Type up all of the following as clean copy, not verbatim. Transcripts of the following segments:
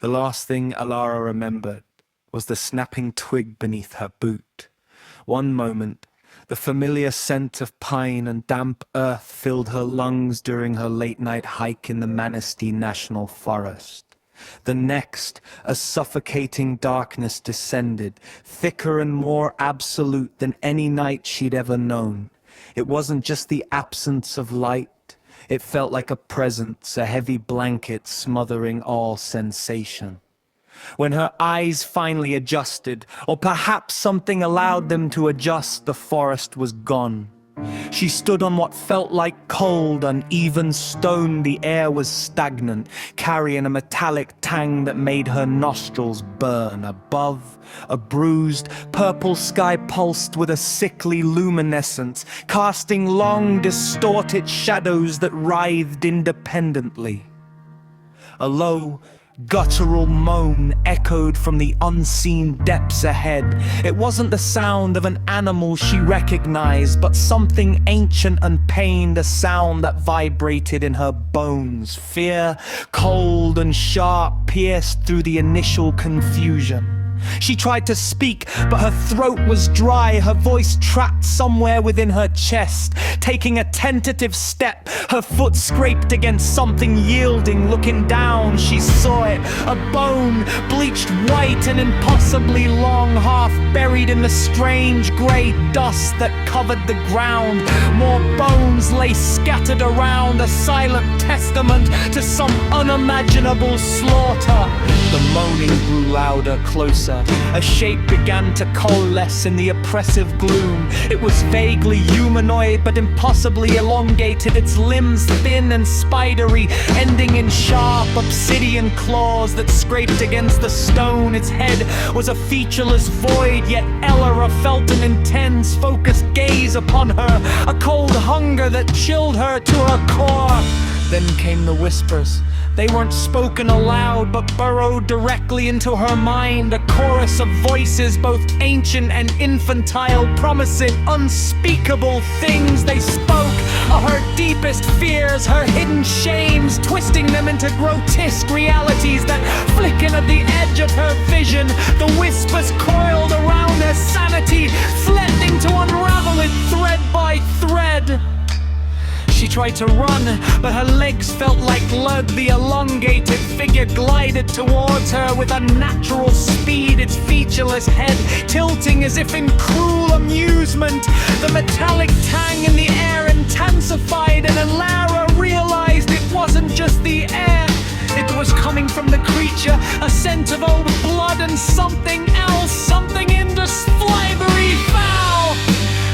The last thing Alara remembered was the snapping twig beneath her boot. One moment, the familiar scent of pine and damp earth filled her lungs during her late-night hike in the Manistee National Forest. The next, a suffocating darkness descended, thicker and more absolute than any night she'd ever known. It wasn't just the absence of light. It felt like a presence, a heavy blanket smothering all sensation. When her eyes finally adjusted, or perhaps something allowed them to adjust, the forest was gone. She stood on what felt like cold, uneven stone. The air was stagnant, carrying a metallic tang that made her nostrils burn. Above, a bruised, purple sky pulsed with a sickly luminescence, casting long, distorted shadows that writhed independently. A low, guttural moan echoed from the unseen depths ahead. It wasn't the sound of an animal she recognized, but something ancient and pained, a sound that vibrated in her bones. Fear, cold and sharp, pierced through the initial confusion. She tried to speak, but her throat was dry, her voice trapped somewhere within her chest. Taking a tentative step, her foot scraped against something yielding. Looking down, she saw it, a bone, bleached white and impossibly long, half buried in the strange grey dust that covered the ground. More bones lay scattered around, a silent testament to some unimaginable slaughter. The moaning grew louder, closer. A shape began to coalesce in the oppressive gloom. It was vaguely humanoid, but impossibly elongated, its limbs thin and spidery, ending in sharp obsidian claws that scraped against the stone. Its head was a featureless void, yet Elara felt an intense, focused gaze upon her, a cold hunger that chilled her to her core. Then came the whispers. They weren't spoken aloud, but burrowed directly into her mind. A chorus of voices, both ancient and infantile, promising unspeakable things. They spoke of her deepest fears, her hidden shames, twisting them into grotesque realities that flickered at the edge of her vision. The whispers coiled around her sanity, threatening to unravel it thread by thread. She tried to run, but her legs felt like lead. The elongated figure glided towards her with unnatural speed, its featureless head tilting as if in cruel amusement. The metallic tang in the air intensified, and Alara realized it wasn't just the air. It was coming from the creature, a scent of old blood and something else, something indescribably foul.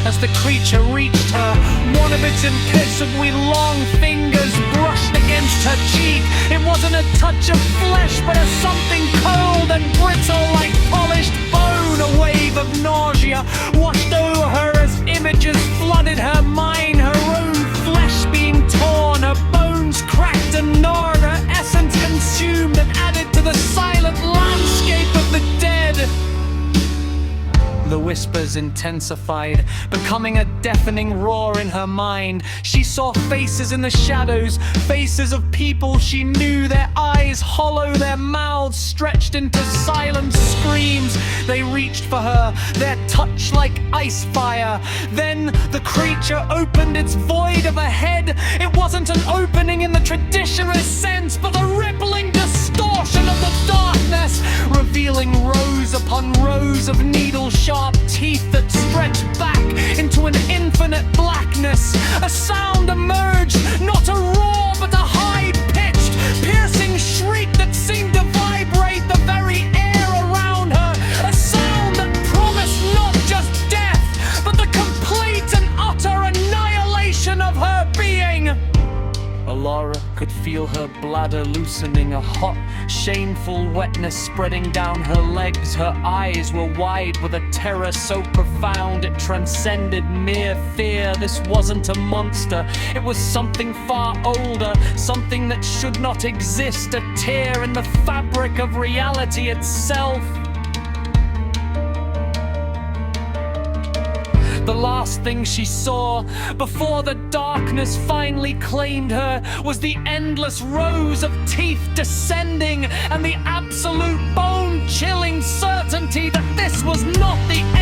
As the creature reached her, one of its impossibly long fingers brushed against her cheek. It wasn't a touch of flesh, but a something cold and brittle like polished bone. A wave of nausea washed over her as images flooded her mind, her own flesh being torn, her bones cracked and gnawed, her essence consumed and added to the silent landscape of the dead. The whispers intensified, becoming a deafening roar in her mind. She saw faces in the shadows, faces of people she knew, their eyes hollow, their mouths stretched into silent screams. They reached for her, their touch like ice fire. Then the creature opened its void of a head. It wasn't an opening in the traditional sense, but a rippling distortion of the darkness, revealing rows upon rows of needle-sharp teeth that stretched back into an infinite blackness. A sound emerged, not a roar, but a high-pitched, piercing shriek that seemed to vibrate the very air around her. A sound that promised not just death, but the complete and utter annihilation of her being. Alara could feel her bladder loosening, a hot, shameful wetness spreading down her legs. Her eyes were wide with a terror so profound it transcended mere fear. This wasn't a monster, it was something far older, something that should not exist, a tear in the fabric of reality itself. The last thing she saw, before the darkness finally claimed her, was the endless rows of teeth descending, and the absolute bone-chilling certainty that this was not the end.